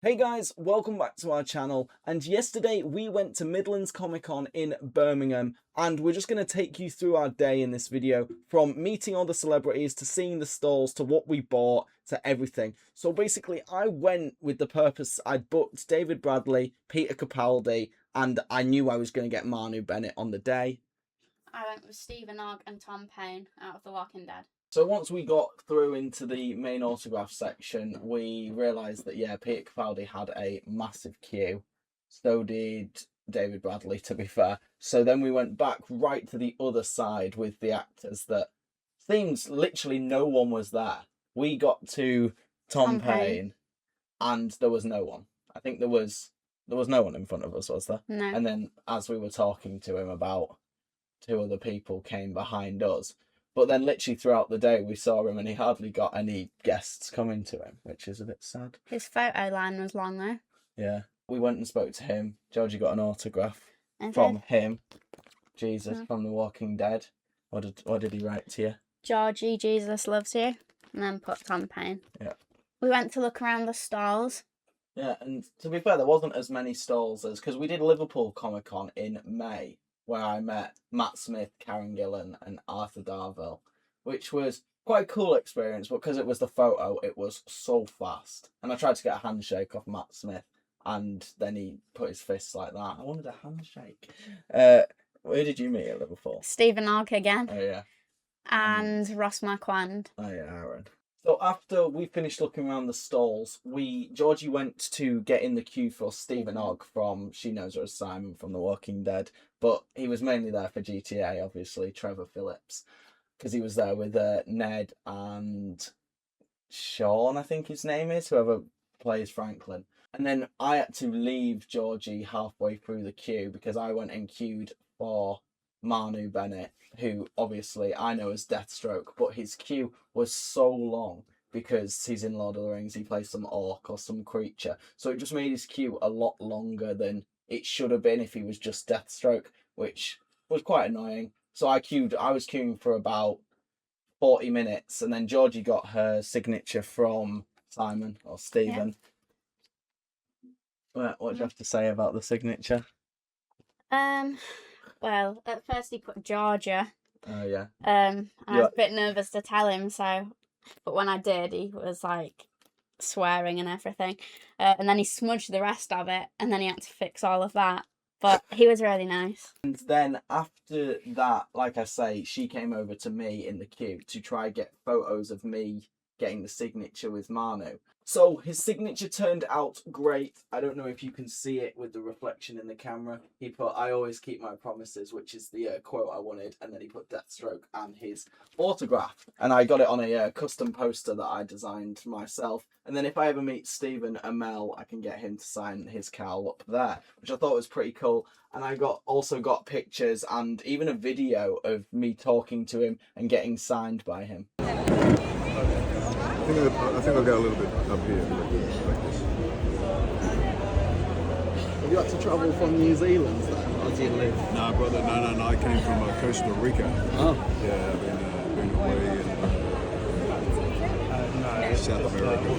Hey guys, welcome back to our channel, and yesterday we went to Midlands Comic Con in Birmingham, and we're just going to take you through our day in this video, from meeting all the celebrities, to seeing the stalls, to what we bought, to everything. So basically I went with the purpose, I'd booked David Bradley, Peter Capaldi, and I knew I was going to get Manu Bennett on the day. I went with Stephen Ogg and Tom Payne out of The Walking Dead. So once we got through into the main autograph section, we realised that, yeah, Peter Capaldi had a massive queue. So did David Bradley, to be fair. So then we went back right to the other side with the actors that seems literally no one was there. We got to Tom Payne and there was no one. I think there was no one in front of us, was there? No. And then as we were talking to him, about two other people came behind us. But then literally throughout the day we saw him and he hardly got any guests coming to him, which is a bit sad. His photo line was long though. Yeah. We went and spoke to him. Georgie got an autograph from him. Jesus, from The Walking Dead. What did he write to you? Georgie, Jesus loves you. And then put Tom Payne. Yeah. We went to look around the stalls. Yeah, and to be fair, there wasn't as many stalls as... Because we did Liverpool Comic Con in May, where I met Matt Smith, Karen Gillan and Arthur Darvill, which was quite a cool experience, but because it was the photo, it was so fast. And I tried to get a handshake off Matt Smith, and then he put his fists like that. I wanted a handshake. Where did you meet at Liverpool? Stephen Ogg again. Oh, yeah. And Ross Marquand. Oh, yeah, Aaron. So after we finished looking around the stalls, Georgie went to get in the queue for Stephen Ogg from She Knows Her as Simon from The Walking Dead, but he was mainly there for GTA, obviously, Trevor Phillips, because he was there with Ned and Sean, I think his name is, whoever plays Franklin. And then I had to leave Georgie halfway through the queue because I went and queued for Manu Bennett, who obviously I know as Deathstroke, but his queue was so long because he's in Lord of the Rings, he plays some orc or some creature, so it just made his queue a lot longer than it should have been if he was just Deathstroke, which was quite annoying. So I was queuing for about 40 minutes, and then Georgie got her signature from Simon or Stephen. Yeah. What do you have to say about the signature? Well, at first he put Georgia. Oh, yeah. I was a bit nervous to tell him, but when I did, he was like swearing and everything. And then he smudged the rest of it, and then he had to fix all of that. But he was really nice. And then after that, like I say, she came over to me in the queue to try and get photos of me getting the signature with Manu. So his signature turned out great. I don't know if you can see it with the reflection in the camera. He put, "I always keep my promises," which is the quote I wanted. And then he put Deathstroke and his autograph. And I got it on a custom poster that I designed myself. And then if I ever meet Stephen Amell, I can get him to sign his cowl up there, which I thought was pretty cool. And I also got pictures and even a video of me talking to him and getting signed by him. I think I'll get a little bit up here, like this. Have you had to travel from New Zealand then, or do you live? No, brother, no. I came from Costa Rica. Oh. Yeah, I've been away in South America.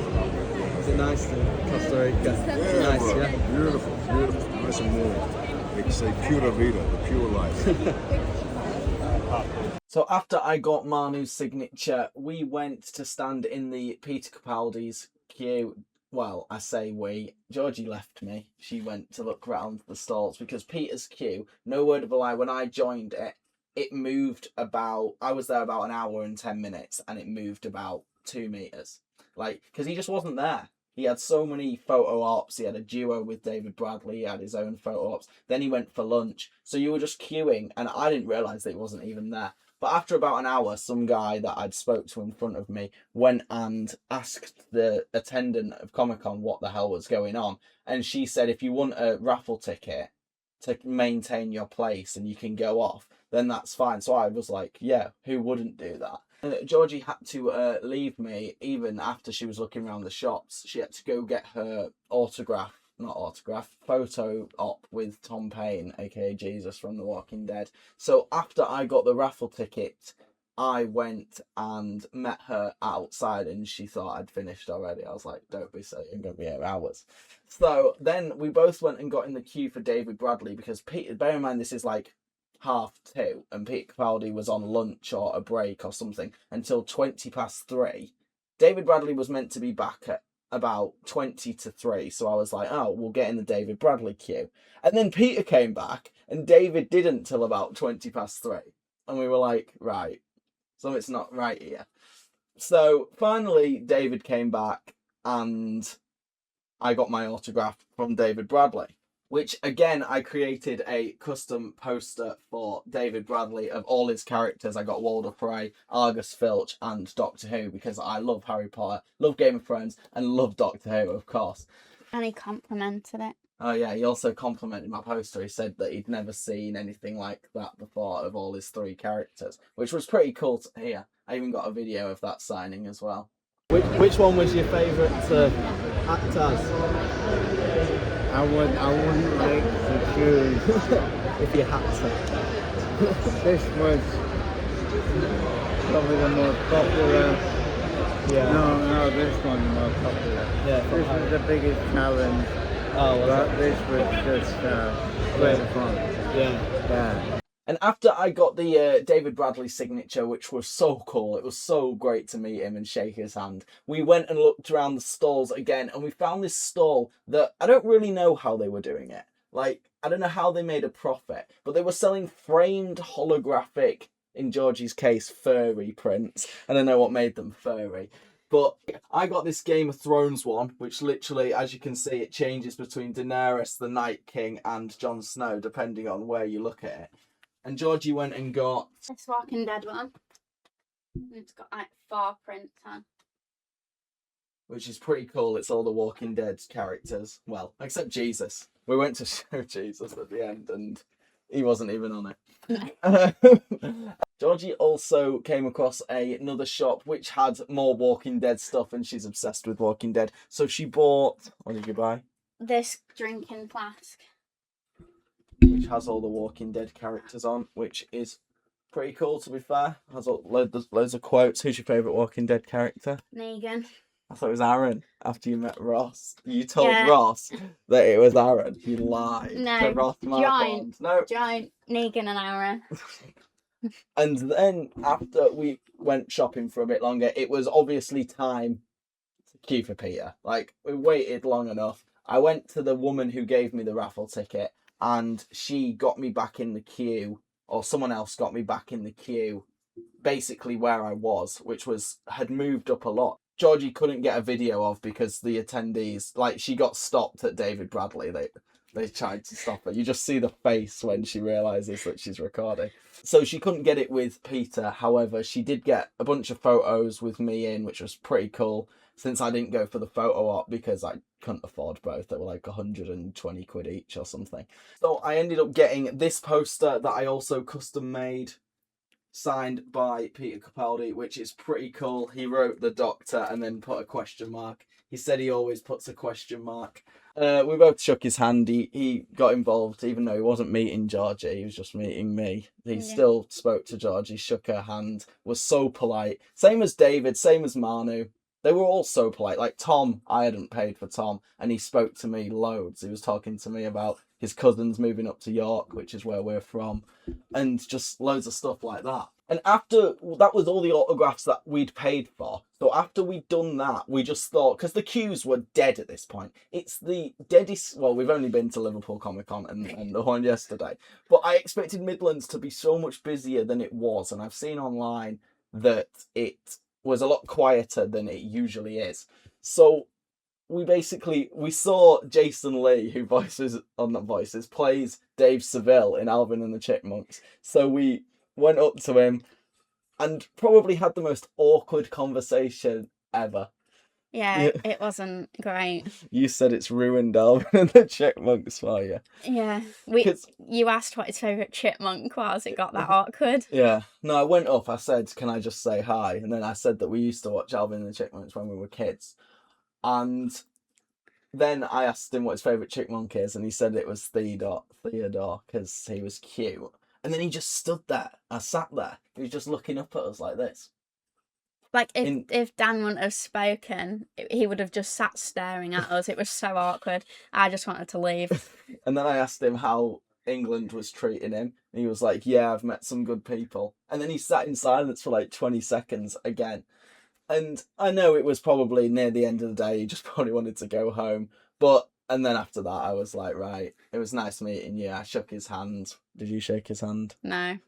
Is it nice in Costa Rica? Yeah, nice, bro. yeah. Beautiful, nice and warm. They say pura vida, the pure life. So after I got Manu's signature, we went to stand in the Peter Capaldi's queue. Well, I say we. Georgie left me. She went to look around the stalls because Peter's queue, no word of a lie, when I joined it, it moved about... I was there about an hour and 10 minutes and it moved about 2 meters. Like, because he just wasn't there. He had so many photo ops. He had a duo with David Bradley. He had his own photo ops. Then he went for lunch. So you were just queuing and I didn't realise that he wasn't even there. But after about an hour, some guy that I'd spoke to in front of me went and asked the attendant of Comic-Con what the hell was going on. And she said, if you want a raffle ticket to maintain your place and you can go off, then that's fine. So I was like, yeah, who wouldn't do that? And Georgie had to leave me even after she was looking around the shops. She had to go get her photo op with Tom Payne, aka Jesus from The Walking Dead. So after I got the raffle ticket, I went and met her outside and she thought I'd finished already. I was like, don't be silly, I'm going to be here hours. So then we both went and got in the queue for David Bradley because Peter, bear in mind this is like 2:30 and Peter Capaldi was on lunch or a break or something until 3:20. David Bradley was meant to be back at about 2:50, so I was like, oh, we'll get in the David Bradley queue. And then Peter came back and David didn't till about 3:20. And we were like, right, so it's not right here. So finally David came back and I got my autograph from David Bradley, which again, I created a custom poster for David Bradley of all his characters. I got Walder Frey, Argus Filch, and Doctor Who because I love Harry Potter, love Game of Thrones, and love Doctor Who, of course. And he complimented it. Oh yeah, he also complimented my poster. He said that he'd never seen anything like that before of all his 3 characters, which was pretty cool to hear. I even got a video of that signing as well. Which one was your favourite act as? I wouldn't like to choose. If you had to. This was probably the most popular. Yeah. No, this one the most popular. Yeah. This was the biggest challenge, Oh, but this was just great fun. Yeah. Yeah. And after I got the David Bradley signature, which was so cool, it was so great to meet him and shake his hand, we went and looked around the stalls again, and we found this stall that I don't really know how they were doing it. Like, I don't know how they made a profit, but they were selling framed holographic, in Georgie's case, furry prints. I don't know what made them furry. But I got this Game of Thrones one, which literally, as you can see, it changes between Daenerys, the Night King, and Jon Snow, depending on where you look at it. And Georgie went and got This Walking Dead one. It's got like 4 prints on. which is pretty cool. It's all the Walking Dead characters. Well, except Jesus. We went to show Jesus at the end and he wasn't even on it. Georgie also came across another shop which had more Walking Dead stuff and she's obsessed with Walking Dead. So she bought, what did you buy? This drinking flask. Which has all the Walking Dead characters on, which is pretty cool to be fair. Has loads of quotes. Who's your favourite Walking Dead character? Negan. I thought it was Aaron after you met Ross. You told Yeah. Ross that it was Aaron. You lied. No, to Ross Giant. Marquand. No. Giant Negan and Aaron. And then after we went shopping for a bit longer, it was obviously time to queue for Peter. Like, we waited long enough. I went to the woman who gave me the raffle ticket and she got me back in the queue, or someone else got me back in the queue, basically where I was, which had moved up a lot. Georgie couldn't get a video of because the attendees, like, she got stopped at David Bradley. They tried to stop her. You just see the face when she realises that she's recording. So she couldn't get it with Peter. However, she did get a bunch of photos with me in, which was pretty cool. Since I didn't go for the photo op because I couldn't afford both. They were like 120 quid each or something. So I ended up getting this poster that I also custom made, signed by Peter Capaldi, which is pretty cool. He wrote the Doctor and then put a question mark. He said he always puts a question mark. We both shook his hand. He got involved, even though he wasn't meeting Georgie. He was just meeting me. He still spoke to Georgie, shook her hand, was so polite. Same as David, same as Manu. They were all so polite. Like Tom, I hadn't paid for Tom, and he spoke to me loads. He was talking to me about his cousins moving up to York, which is where we're from, and just loads of stuff like that. And after that was all the autographs that we'd paid for. So after we'd done that, we just thought, because the queues were dead at this point. It's the deadest, well, we've only been to Liverpool Comic Con and the one yesterday. But I expected Midlands to be so much busier than it was. And I've seen online that it was a lot quieter than it usually is. So we saw Jason Lee, who plays Dave Seville in Alvin and the Chipmunks. So we went up to him and probably had the most awkward conversation ever. Yeah, it wasn't great. You said it's ruined Alvin and the Chipmunks for you. Yeah, you asked what his favourite chipmunk was. It got that awkward. Yeah. No, I went up. I said, can I just say hi? And then I said that we used to watch Alvin and the Chipmunks when we were kids. And then I asked him what his favourite chipmunk is, and he said it was Theodore because he was cute. And then he just stood there. I sat there. He was just looking up at us like this. Like, if Dan wouldn't have spoken, he would have just sat staring at us. It was so awkward. I just wanted to leave. And then I asked him how England was treating him. And he was like, yeah, I've met some good people. And then he sat in silence for like 20 seconds again. And I know it was probably near the end of the day. He just probably wanted to go home. And then after that, I was like, right, it was nice meeting you. I shook his hand. Did you shake his hand? No.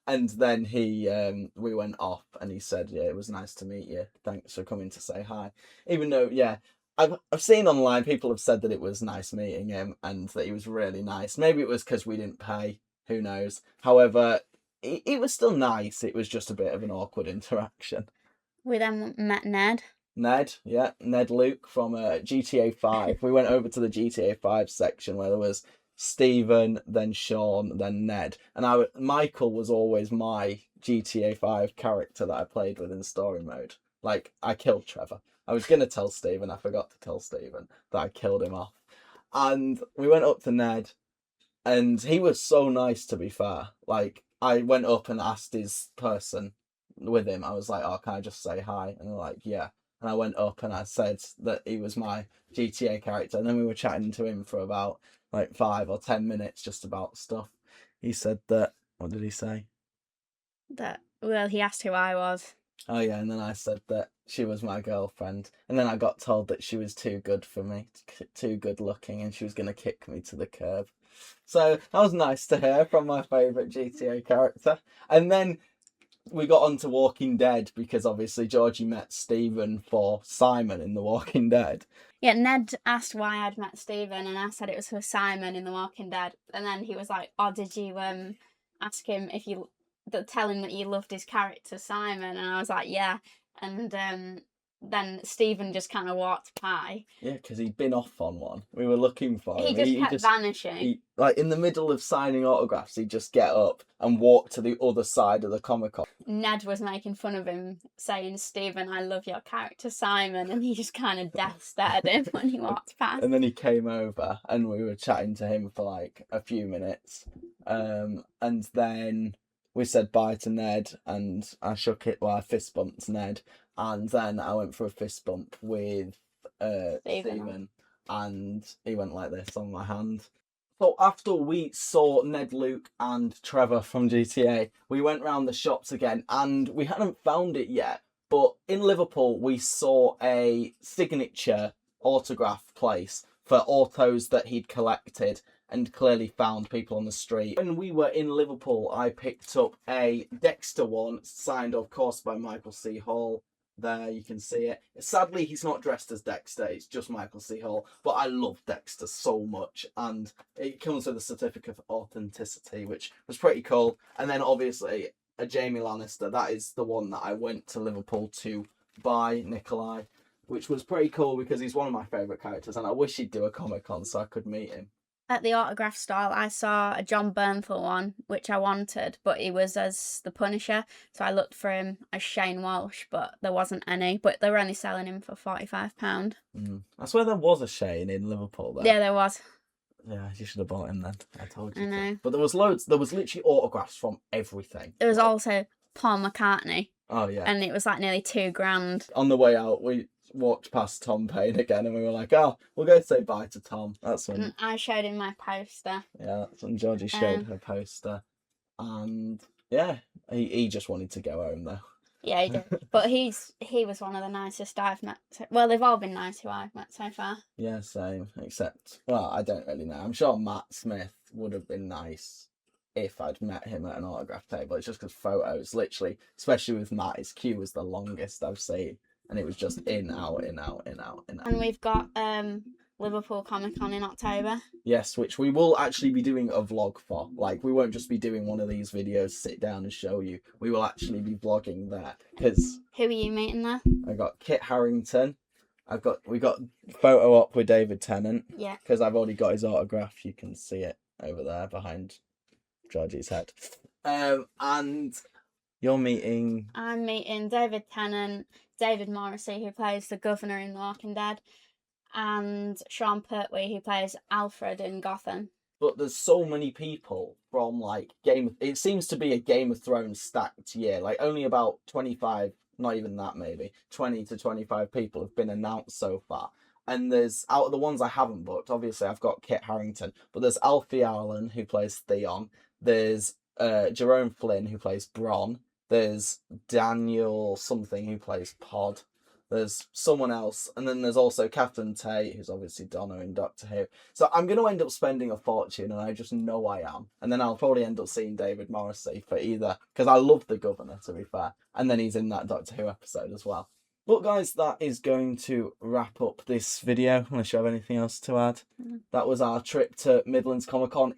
And then we went off and he said, yeah, it was nice to meet you. Thanks for coming to say hi. Even though, yeah, I've seen online people have said that it was nice meeting him and that he was really nice. Maybe it was because we didn't pay. Who knows? However, it was still nice. It was just a bit of an awkward interaction. We then met Ned. Ned Luke from GTA 5. We went over to the GTA 5 section where there was Stephen, then Sean, then Ned. And Michael was always my GTA 5 character that I played with in story mode. Like, I killed Trevor. I was going to tell Stephen, I forgot to tell Stephen that I killed him off. And we went up to Ned, and he was so nice, to be fair. Like, I went up and asked his person with him. I was like, oh, can I just say hi? And they're like, yeah. And I went up and I said that he was my GTA character. And then we were chatting to him for about like 5 or 10 minutes just about stuff. He said that, what did he say? Well, he asked who I was. Oh yeah, and then I said that she was my girlfriend. And then I got told that she was too good for me, too good looking, and she was going to kick me to the curb. So that was nice to hear from my favourite GTA character. And then we got on to Walking Dead because obviously Georgie met Stephen for Simon in The Walking Dead. Yeah, Ned asked why I'd met Stephen, and I said it was for Simon in The Walking Dead. And then he was like, "Oh, did you ask him if you tell him that you loved his character Simon?" And I was like, "Yeah." And then Stephen just kind of walked by. Yeah, because he'd been off on one. We were looking for him. He kept vanishing. Like in the middle of signing autographs, he'd just get up and walk to the other side of the Comic Con. Ned was making fun of him, saying, "Stephen, I love your character Simon," and he just kind of death stared him when he walked past. And then he came over and we were chatting to him for like a few minutes. And then we said bye to Ned and I I fist bumped Ned. And then I went for a fist bump with Stephen, and he went like this on my hand. So after we saw Ned, Luke, and Trevor from GTA, we went round the shops again, and we hadn't found it yet. But in Liverpool, we saw a signature autograph place for autos that he'd collected and clearly found people on the street. When we were in Liverpool, I picked up a Dexter one, signed of course by Michael C. Hall. There, you can see it. Sadly, he's not dressed as Dexter, it's just Michael C. Hall. But I love Dexter so much, and it comes with a certificate of authenticity, which was pretty cool. And then, obviously, a Jamie Lannister. That is the one that I went to Liverpool to buy, Nikolai, which was pretty cool because he's one of my favourite characters, and I wish he'd do a Comic-Con so I could meet him. At the autograph stall, I saw a John Bernthal one, which I wanted, but he was as the Punisher, so I looked for him as Shane Walsh, but there wasn't any, but they were only selling him for £45. I swear there was a Shane in Liverpool then. Yeah, there was. Yeah, you should have bought him then. I told you. I know. But there was loads. There was literally autographs from everything. There was also Paul McCartney. Oh yeah. And it was like nearly $2,000. On the way out, we walked past Tom Payne again, and we were like, "Oh, we'll go say bye to Tom." That's when And I showed him my poster. Yeah, that's when Georgie showed her poster, and yeah, he just wanted to go home though. Yeah, he did. But he was one of the nicest I've met. Well, they've all been nice who I've met so far. Yeah, same. Except, well, I don't really know. I'm sure Matt Smith would have been nice if I'd met him at an autograph table. It's just because photos, literally, especially with Matt, his queue was the longest I've seen. And it was just in, out, in, out, in, out, in, out. And we've got Liverpool Comic Con in October. Yes, which we will actually be doing a vlog for. Like, we won't just be doing one of these videos, sit down and show you. We will actually be vlogging there. Because who are you meeting there? I got Kit Harington. We got photo op with David Tennant. Yeah. Because I've already got his autograph. You can see it over there behind Georgie's head. And you're meeting... I'm meeting David Tennant, David Morrissey, who plays the governor in The Walking Dead, and Sean Pertwee, who plays Alfred in Gotham. but there's so many people from like it seems to be a Game of Thrones stacked year. Like only about 25, not even that, maybe 20 to 25 people have been announced so far. And there's, out of the ones I haven't booked, obviously I've got Kit Harington, but there's Alfie Allen who plays Theon. There's Jerome Flynn who plays Bronn. There's Daniel something who plays Pod. There's someone else, and then there's also Catherine Tate, who's obviously Donna in Doctor Who. So I'm going to end up spending a fortune, and I just know I am. And then I'll probably end up seeing David Morrissey for either, because I love the Governor, to be fair. And then he's in that Doctor Who episode as well. But guys, that is going to wrap up this video, unless you have anything else to add. That was our trip to Midlands Comic Con.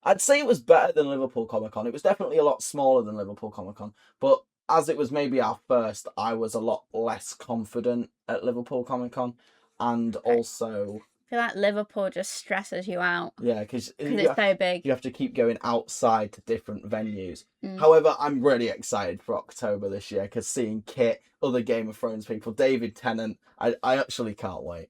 I'd say it was better than Liverpool Comic Con. It was definitely a lot smaller than Liverpool Comic Con, but as it was maybe our first, I was a lot less confident at Liverpool Comic Con, and also I feel like Liverpool just stresses you out. Yeah, because it's so big. You have to keep going outside to different venues. However, I'm really excited for October this year because seeing Kit, other Game of Thrones people, David Tennant, I actually can't wait.